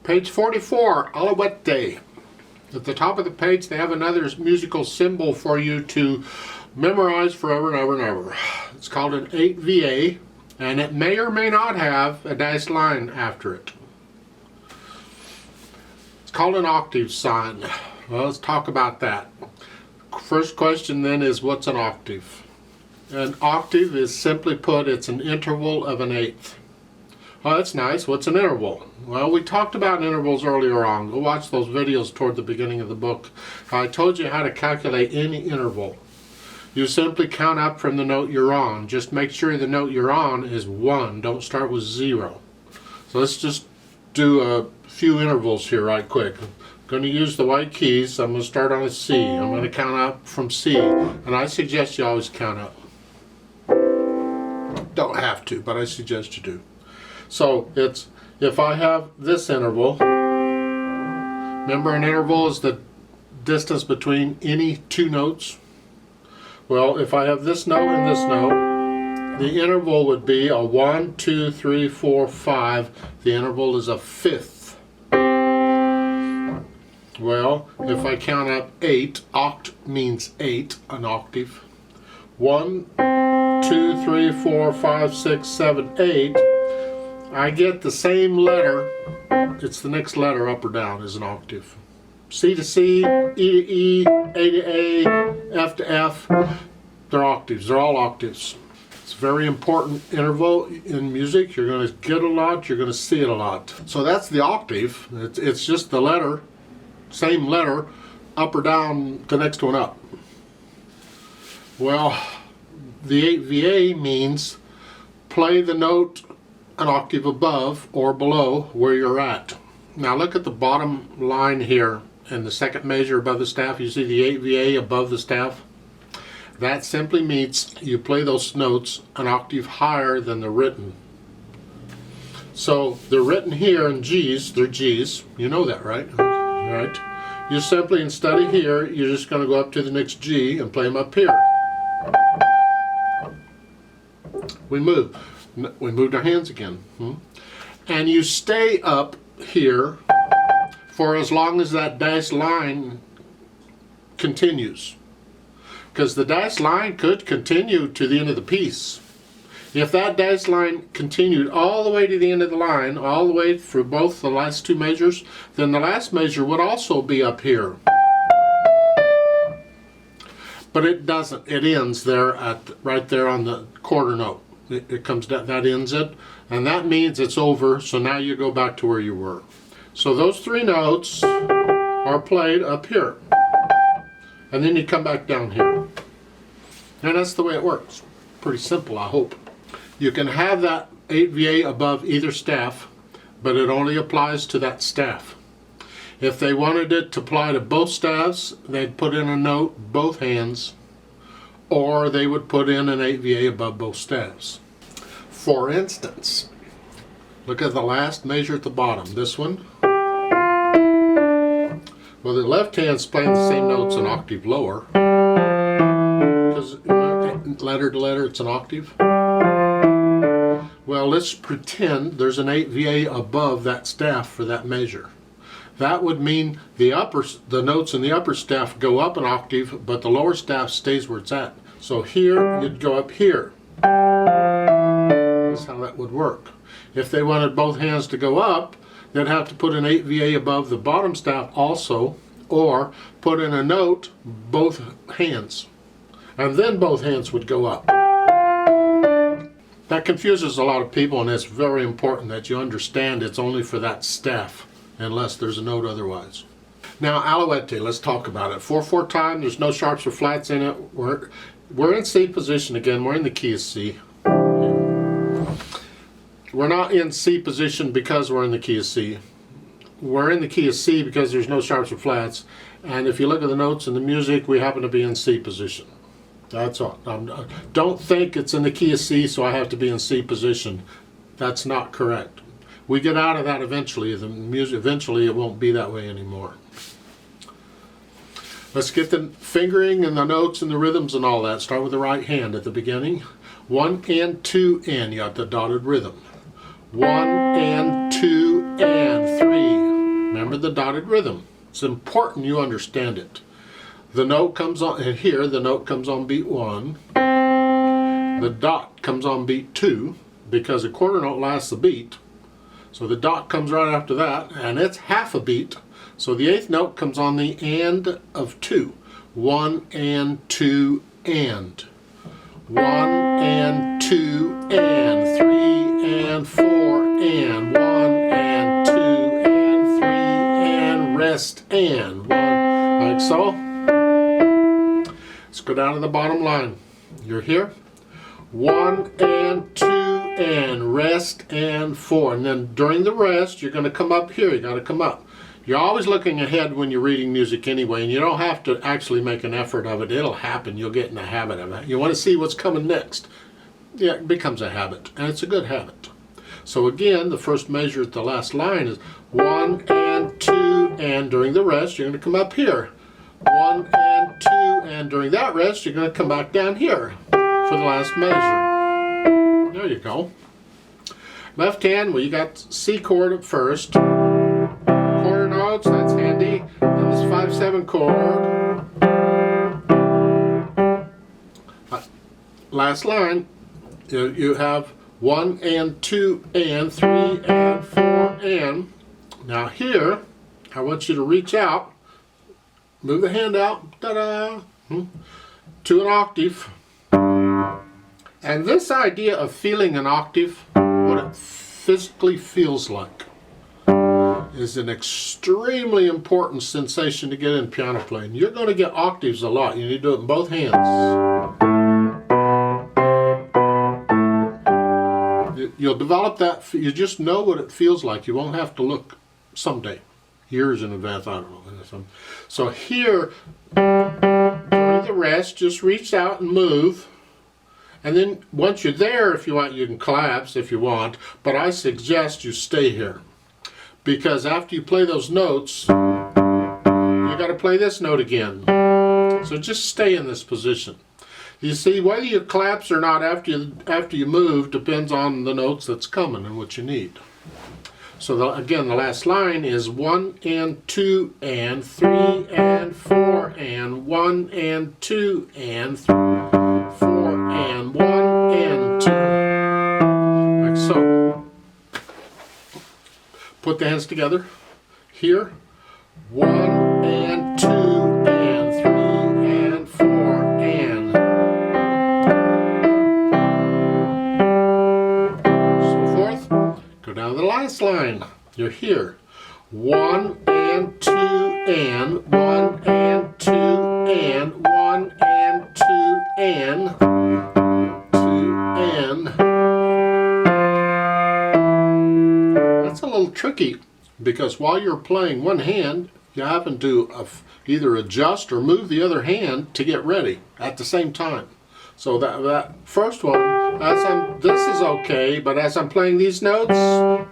Page 44, Alouette. At the top of the page they have another musical symbol for you to memorize forever and ever and ever. It's called an 8VA, and it may or may not have a dashed line after it. It's called an octave sign. Well, let's talk about that. First question then is, what's an octave? An octave is, simply put, it's an interval of an eighth. Oh, that's nice. What's an interval? Well, we talked about intervals earlier on. Go watch those videos toward the beginning of the book. I told you how to calculate any interval. You simply count up from the note you're on. Just make sure the note you're on is 1. Don't start with 0. So let's just do a few intervals here right quick. I'm going to use the white keys. So I'm going to start on a C. I'm going to count up from C. And I suggest you always count up. Don't have to, but I suggest you do. So it's, if I have this interval, remember an interval is the distance between any two notes. Well, if I have this note and this note, the interval would be a 1, 2, 3, 4, 5. The interval is a fifth. Well, if I count up 8, oct means 8, an octave. 1, 2, 3, 4, 5, 6, 7, 8. I get the same letter. It's the next letter up or down is an octave. C to C, E to E, A to A, F to F. They're octaves. They're all octaves. It's a very important interval in music. You're going to get a lot. You're going to see it a lot. So that's the octave. It's just the letter, same letter, up or down, the next one up. Well, the 8VA means play the note an octave above or below where you're at. Now look at the bottom line here in the second measure above the staff. You see the 8VA above the staff? That simply means you play those notes an octave higher than the written. So they're written here in G's. They're G's. You know that, right? Right. You simply, instead of here, you're just going to go up to the next G and play them up here. We move. We moved our hands again. And you stay up here for as long as that dashed line continues. Because the dashed line could continue to the end of the piece. If that dashed line continued all the way to the end of the line, all the way through both the last two measures, then the last measure would also be up here. But it doesn't. It ends there right there on the quarter note. It comes down, that ends it, and that means it's over, so now you go back to where you were. So those three notes are played up here, and then you come back down here. And that's the way it works. Pretty simple, I hope. You can have that 8VA above either staff, but it only applies to that staff. If they wanted it to apply to both staffs, they'd put in a note both hands, or they would put in an 8VA above both staffs. For instance, look at the last measure at the bottom, this one. Well, the left hand's playing the same notes an octave lower, because letter to letter it's an octave. Well, let's pretend there's an 8VA above that staff for that measure. That would mean the notes in the upper staff go up an octave, but the lower staff stays where it's at. So here, you'd go up here. That's how that would work. If they wanted both hands to go up, they'd have to put an 8VA above the bottom staff also, or put in a note both hands. And then both hands would go up. That confuses a lot of people, and it's very important that you understand it's only for that staff, unless there's a note otherwise. Now, Alouette, let's talk about it. 4/4 time, there's no sharps or flats in it. We're in C position again. We're in the key of C. We're not in C position because we're in the key of C. We're in the key of C because there's no sharps or flats. And if you look at the notes in the music, we happen to be in C position. That's all. Don't think it's in the key of C, so I have to be in C position. That's not correct. We get out of that eventually. The music, eventually it won't be that way anymore. Let's get the fingering and the notes and the rhythms and all that. Start with the right hand at the beginning. 1 and 2 and. You got the dotted rhythm. 1 and 2 and 3. Remember the dotted rhythm. It's important you understand it. The note comes on, and here the note comes on beat 1. The dot comes on beat 2, because a quarter note lasts a beat. So the dot comes right after that, and it's half a beat. So the 8th note comes on the and of 2. 1 and 2 and. 1 and 2 and. 3 and 4 and. 1 and 2 and. 3 and rest and. 1, like so. Let's go down to the bottom line. You're here. 1 and 2 and rest and 4. And then during the rest, you're going to come up here. You got to come up. You're always looking ahead when you're reading music anyway, and you don't have to actually make an effort of it. It'll happen. You'll get in the habit of it. You want to see what's coming next. Yeah, it becomes a habit, and it's a good habit. So again, the first measure at the last line is 1 and 2 and. During the rest, you're going to come up here. 1 and 2 and. During that rest, you're going to come back down here for the last measure. There you go. Left hand, well, you got C chord at first. Quarter notes, that's handy. Then this 5/7 chord. Last line, you have 1 and 2 and 3 and 4 and. Now here, I want you to reach out, move the hand out, ta-da, to an octave. And this idea of feeling an octave, what it physically feels like, is an extremely important sensation to get in piano playing. You're going to get octaves a lot. You need to do it in both hands. You'll develop that. You just know what it feels like. You won't have to look someday, years in advance. I don't know. So here, during the rest, just reach out and move. And then once you're there, if you want, you can collapse if you want. But I suggest you stay here. Because after you play those notes, you got to play this note again. So just stay in this position. You see, whether you collapse or not after you move depends on the notes that's coming and what you need. So again, the last line is 1 and 2 and 3 and 4 and 1 and 2 and 3, 4 and 1 and 2. Like so. Put the hands together. Here. 1 and 2 and 3 and 4 and. So forth. Go down to the last line. You're here. 1 and 2 and. 1 and 2 and. 1 and 2 and. 2 and. That's a little tricky because while you're playing one hand, you happen to either adjust or move the other hand to get ready at the same time. So that first one, this is okay, but as I'm playing these notes,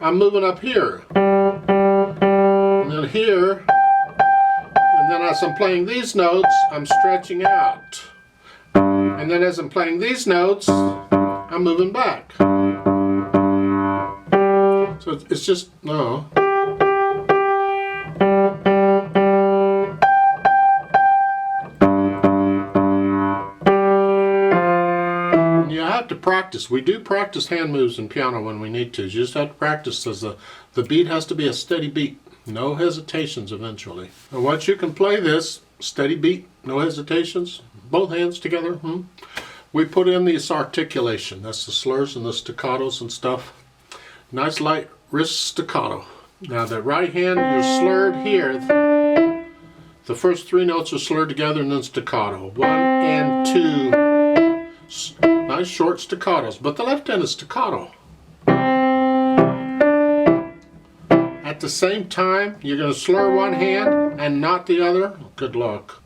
I'm moving up here. And then here, and then as I'm playing these notes, I'm stretching out. And then as I'm playing these notes, I'm moving back. So it's just, no. And you have to practice. We do practice hand moves in piano when we need to. You just have to practice as the beat has to be a steady beat. No hesitations eventually. And once you can play this, steady beat, no hesitations, both hands together, we put in this articulation. That's the slurs and the staccatos and stuff. Nice light wrist staccato. Now the right hand, you're slurred here. The first 3 notes are slurred together and then staccato. 1 and 2. Nice short staccatos. But the left hand is staccato. At the same time, you're going to slur one hand and not the other. Good luck.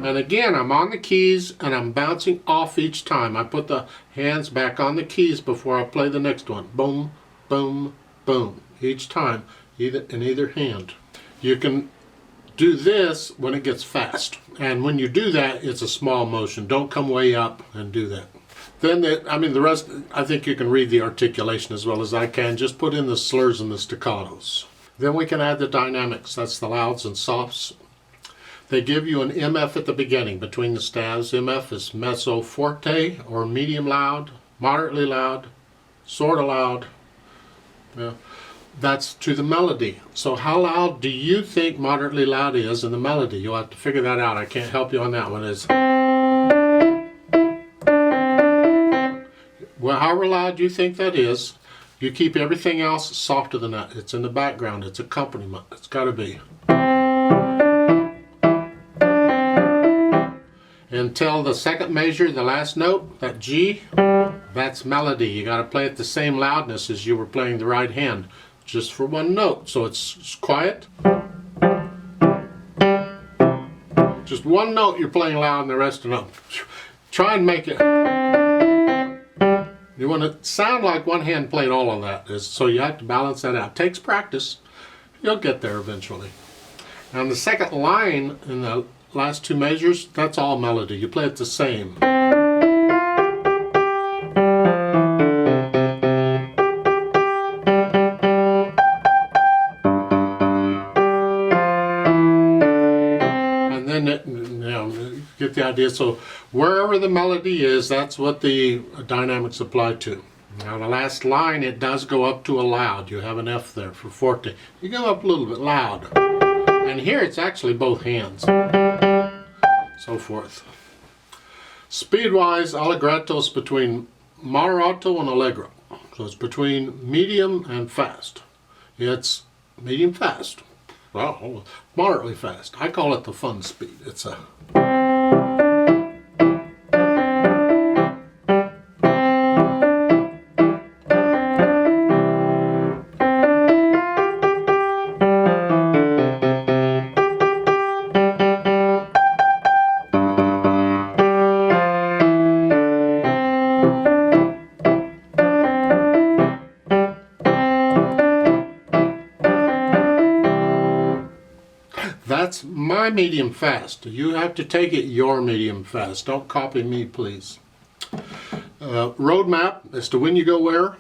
And again, I'm on the keys and I'm bouncing off each time. I put the hands back on the keys before I play the next one. Boom, boom, boom. Each time, in either hand. You can do this when it gets fast. And when you do that, it's a small motion. Don't come way up and do that. Then, the rest, I think you can read the articulation as well as I can. Just put in the slurs and the staccatos. Then we can add the dynamics. That's the louds and softs. They give you an MF at the beginning between the staves. MF is mezzo forte or medium loud, moderately loud, sort of loud. Yeah. That's to the melody. So how loud do you think moderately loud is in the melody? You'll have to figure that out. I can't help you on that one. Well, however loud you think that is, you keep everything else softer than that. It's in the background. It's accompaniment. It's got to be. Until the second measure, the last note, that G, that's melody. You got to play at the same loudness as you were playing the right hand, just for one note. So it's quiet. Just one note you're playing loud and the rest of them. Try and make it. You want to sound like one hand played all of that. So you have to balance that out. It takes practice. You'll get there eventually. And the second line in the last two measures, that's all melody. You play it the same. And then you get the idea. So wherever the melody is, that's what the dynamics apply to. Now the last line, it does go up to a loud. You have an F there for forte. You go up a little bit loud. And here it's actually both hands. So forth. Speed-wise, allegretto's between moderato and allegro. So it's between medium and fast. It's medium fast. Well, moderately fast. I call it the fun speed. It's a... That's my medium fast. You have to take it your medium fast. Don't copy me, please. Roadmap as to when you go where.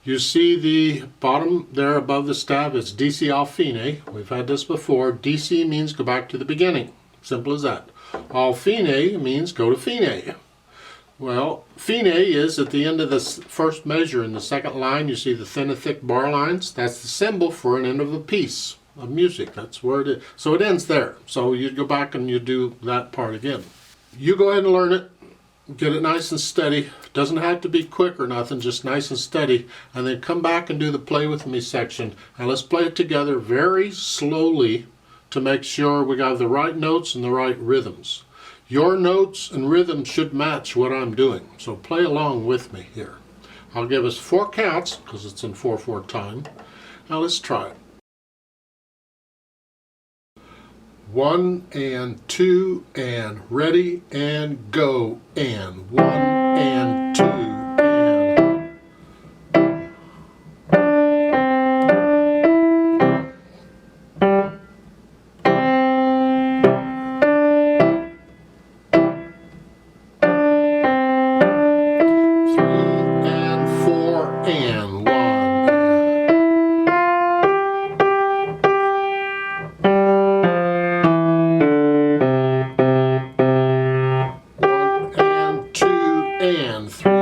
You see the bottom there above the staff is DC al fine. We've had this before. DC means go back to the beginning. Simple as that. Al fine means go to fine. Well, fine is at the end of the first measure in the second line. You see the thin and thick bar lines. That's the symbol for an end of a piece of music. That's where it is. So it ends there. So you go back and you do that part again. You go ahead and learn it. Get it nice and steady. Doesn't have to be quick or nothing, just nice and steady. And then come back and do the play with me section. And let's play it together very slowly to make sure we got the right notes and the right rhythms. Your notes and rhythms should match what I'm doing. So play along with me here. I'll give us 4 counts because it's in 4/4 time. Now let's try it. 1 and 2 and ready and go and 1 and 2 and 3 and 4 and 1. And 3